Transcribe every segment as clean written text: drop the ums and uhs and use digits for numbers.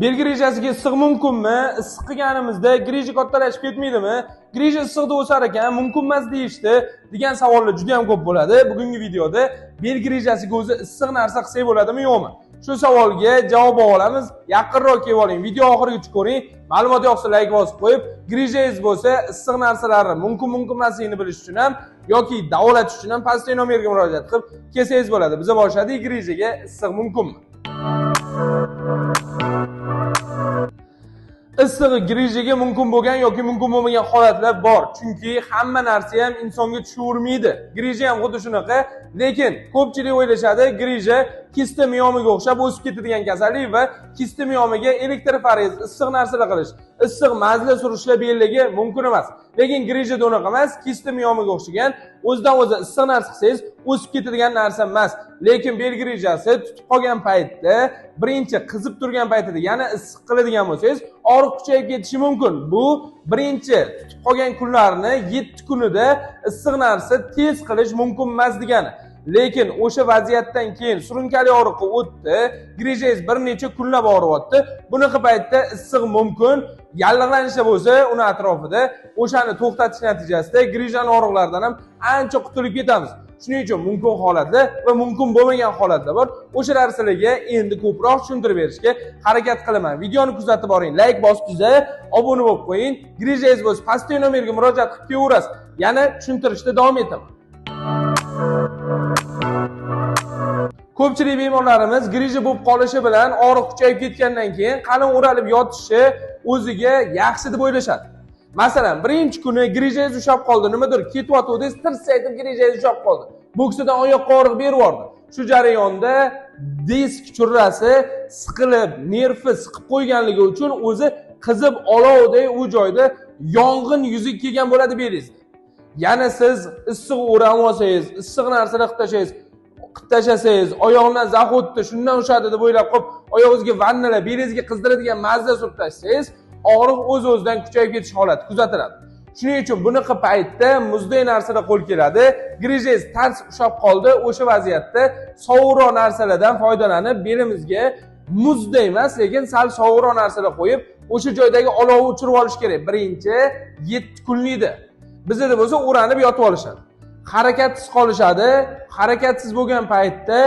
Belgi rejasiga issiq mumkinmi? Issiq qilganimizda grija kattalashib ketmaydimi? Grija issiqda o'sar ekan, mumkin emas deyishdi degan savollar juda ham ko'p bo'ladi. Bugungi videoda belgi rejasiga o'zi issiq narsa qilsak bo'ladimi, yo'qmi? Shu savolga javob olamiz. Yaqinroq kelib oling. Video oxirigacha ko'ring. Ma'lumot yoqsa like bosib qo'yib, grijangiz bo'lsa issiq narsalarni mumkin emasligini bilish uchun ham yoki davolatish uchun ham pastdagi nomerga murojaat qilib kelsangiz bo'ladi. Biz boshladik. Grijaga issiq mumkinmi? Issig'i grijaga mumkin bo'lgan yoki mumkin bo'lmagan holatlar bor. Chunki hamma narsa ham insonga tushavermaydi. Grija ham xuddi shunaqa, lekin ko'pchilik o'ylashadi, grija kista miomiga o'xshab o'sib ketadigan kasallik va kista miomiga elektroforez, issiq narsalar qilish, issiq mazli surishlar belligi mumkin emas. Lekin grija unaqa emas, kista miomiga o'xshagan, o'zidan o'zi issiq narsa qilsangiz o'sib ketadigan narsa emas. Lekin belgi rejasi tutib qolgan paytda, birinchi qizib turgan paytida yana issiq qiladigan bo'lsangiz, og'riq kuchayib ketishi mumkin. Bu birinchi tutib qolgan kunlarni 7 kunida issiq narsa tez qilish mumkin emas degani. Lekin o'sha vaziyatdan keyin surunkali og'riqqa o'tdi, grijangiz bir necha kunlab og'riyapti. Bunaqa paytda issiq mumkin. Yallig'lanishlar bo'lsa, uni atrofida o'shani to'xtatish natijasida grijaning og'riqlaridan ham ancha qutulib ketamiz. Shuning uchun mumkin holatlar va mumkin bo'lmagan holatlar bor. O'sha narsalarga endi ko'proq tushuntirib berishga harakat qilaman. Videoni kuzatib boring, like bosib, obuna bo'lib qo'ying. Grijangiz bo'lsa, pastdagi nomerga murojaat qilib kelaverasiz. Yana tushuntirishda davom etaman. Ko'pchilik bemorlarimiz grija bo'lib qolishi bilan og'riq kuchayib ketgandan keyin qalin o'ralib yotishi o'ziga yaxshi deb o'ylashadi. Masalan, birinchi kuni grijangiz ushab qoldi, nimadir ketyotdingiz, tirsaytib grijangiz ushab qoldi. Bo'ksidan oyoqqa og'riq berib yubordi. Shu jarayonda disk churrasi siqilib, nervi siqib qo'yganligi uchun o'zi qizib olovday u joyda yong'in yuzaga kelgan bo'ladi belingizda. Yana siz issiq o'ram olsangiz, issiq narsalar qilib tashlasangiz, oyoqdan zax o'tdi, shundan ushadi deb o'ylab qo'yib, oyog'ingizga vannalar, belingizga qizdiradigan mazza surib tashlasangiz, og'riq o'z-o'zidan kuchayib ketish holati kuzatiladi. Shuning uchun bunaqa paytda muzday narsalar qo'l keladi. Grijangiz tars ushab qoldi, o'sha vaziyatda sovuqroq narsalardan foydalanib, belimizga muzday emas, lekin sal sovuqroq narsalar qo'yib, o'sha joydagi olovni o'chirib olish kerak. Birinchi 7 kunlikda. Bizda bo'lsa o'ranib yotib olishadi. Harakatsiz qolishadi. Harakatsiz bo'lgan paytda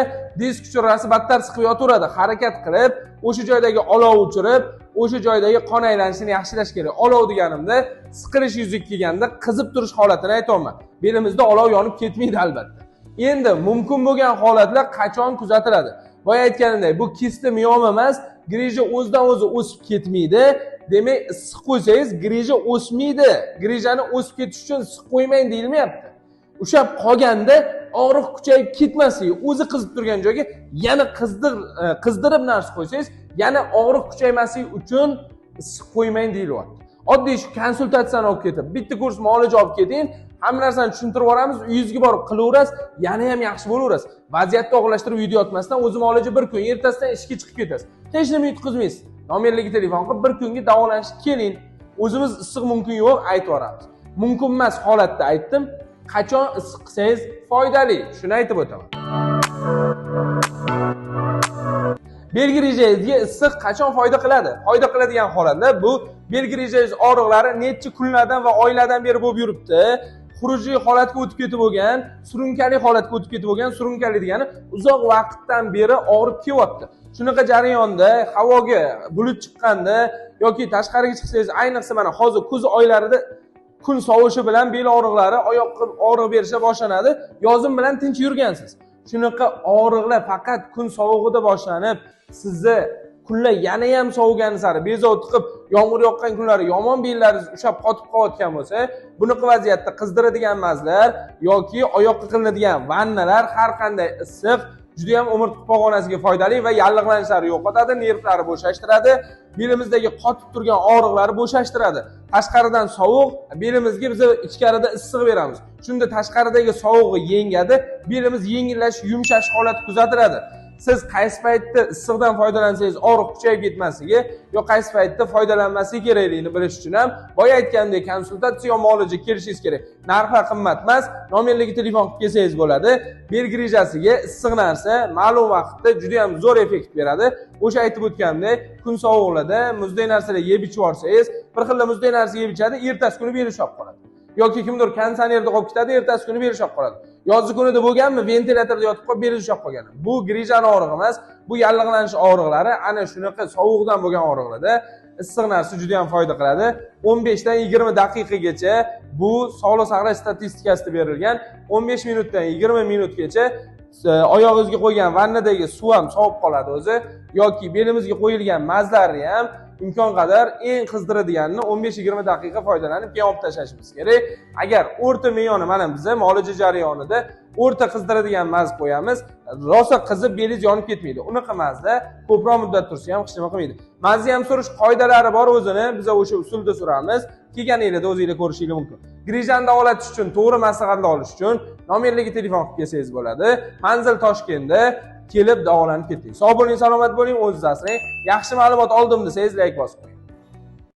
disk churrasi battar siqib yotaveradi. Harakat qilib, o'sha joydagi olovni o'chirib, o'sha joydagi qon aylanishini yaxshilash kerak. Olov deganimda siqilish yuzaga kelganda qizib turish holatini aytayman. Belimizda olov yonib ketmaydi albatta. Endi mumkin bo'lgan holatlar qachon kuzatiladi? Boya aytganimdek, bu kista miom emas, grija o'zidan o'zi o'sib ketmaydi. Demak, issiq qo'ysangiz grija o'smaydi. Grijani o'sib ketish uchun issiq qo'ymang deyilmayapti. Ushab qolganda og'riq kuchayib ketmasligi, o'zi qizib turgan joyga yana qizdirib narsa qo'ysangiz, yana og'riq kuchaymasligi uchun issiq qo'ymang deyilyapti. Oddiy shu konsultatsiyani olib ketib, bitta kurs muolaja olib keting, hamma narsani tushuntirib yuboramiz, uyingizga borib qilaverasiz, yana ham yaxshi bo'laverasiz. Vaziyatni og'irlashtirib uyda yotmasdan o'zi muolaja bir kun, ertasidan ishga chiqib ketasiz. Hech nima yutqizmaysiz. Nomerlarga telefon qilib bir kunga davolanishga keling. O'zimiz issiq mumkin yo'q aytib yuboramiz. Mumkin emas holatda aytdim. Qachon issiq qilsangiz foydali, shuni aytib o'taman. Belgi rejangizga issiq qachon foyda qiladi? Foyda qiladigan holatlar bu belgi rejangiz og'riqlari necha kunlardan va oylardan beri bo'lib yuribdi. Xurujiy holatga o'tib ketib bo'lgan, surunkali holatga o'tib ketib bo'lgan, surunkali degani uzoq vaqtdan beri og'rib kelyapti. Shunaqa jarayonda havoga bulut chiqqanda yoki tashqariga chiqsangiz, ayniqsa mana hozir kuz oylarida kun sovishi bilan bel og'riqlari, oyoqqa og'riq berisha boshlanadi. Yozim bilan tinch yurgansiz. Shunaqa og'riqlar faqat kun sovug'ida boshlanib, sizni kunlar yana ham sovugani sari bezovta qilib, yomg'ir yoqqan kunlari yomon bellaringiz ushab qotib qolayotgan bo'lsa, bunaqa vaziyatda qizdiradigan mazlar yoki oyoqqa qilinadigan vannalar har qanday issiq juda ham umr pog'onasiga foydali va yallig'lanishlarni yo'qotadi, nervlarni bo'shashtiradi, belimizdagi qotib turgan og'riqlarni bo'shashtiradi. Tashqaridan sovuq, belimizga biz ichkarida issiq beramiz. Shunda tashqaridagi sovuqni yengadi, belimiz yengillashish, yumshash holati kuzatiladi. siz qaysi paytda issiqdan foydalansangiz og'riq kuchayib ketmasligi yo qaysi paytda foydalanmasligi kerakligini bilish uchun ham boya aytgandek konsultatsiya muolaja kelishingiz kerak. Narxi qimmat emas, nomerlarga telefon qilib kelsangiz bo'ladi. Belgi rejasiga issiq narsa ma'lum vaqtda juda ham zo'r effekt beradi. O'sha aytib o'tgandek, kun sovuqlarda muzday narsalar yeb ichib olsangiz, bir xil muzday narsa yeb ichadi, ertasi kuni beli shop qoladi. Yoki kimdir konditsionerda qolib ketadi, ertasi kuni beli shop qoladi. Yozgi kunida bo'lganmi, ventilatorda yotib qolib beli shop qolgan. Bu grijani og'rig'i emas, bu yallig'lanish og'riqlari ana shunaqa sovuqdan bo'lgan og'riqlarda issiq narsa juda ham foyda qiladi. 15 dan 20 daqiqagacha bu sog'liqni saqlash statistikasida berilgan. 15 minutdan 20 minutgacha oyog'ingizga qo'ygan vannadagi suv ham sovib qoladi o'zi, yoki belimizga qo'yilgan mazlarni ham imkon qadar eng qizdiradiganini 15-20 daqiqa foydalanib keyin olib tashlashimiz kerak. Agar o'rta meyoni mana biz muolaja jarayonida o'rta qizdiradigan maz qo'yamiz, rosa qizib belingiz yonib ketmaydi. Unaqa mazda ko'proq muddat tursa ham hech nima qilmaydi. Mazni ham surish qoidalari bor o'zini, biz o'sha usulda suramiz. Kelganingizda o'zingizlar ko'rishingiz mumkin. Grijani davolatish uchun, to'g'ri maslahatlar olish uchun nomerlarga telefon qilib kelsangiz bo'ladi. Manzil Toshkentda, kelib davolanib keting. Sog' bo'ling, salomat bo'ling, o'zingizni asrang. Yaxshi ma'lumot oldim desangiz like bosing.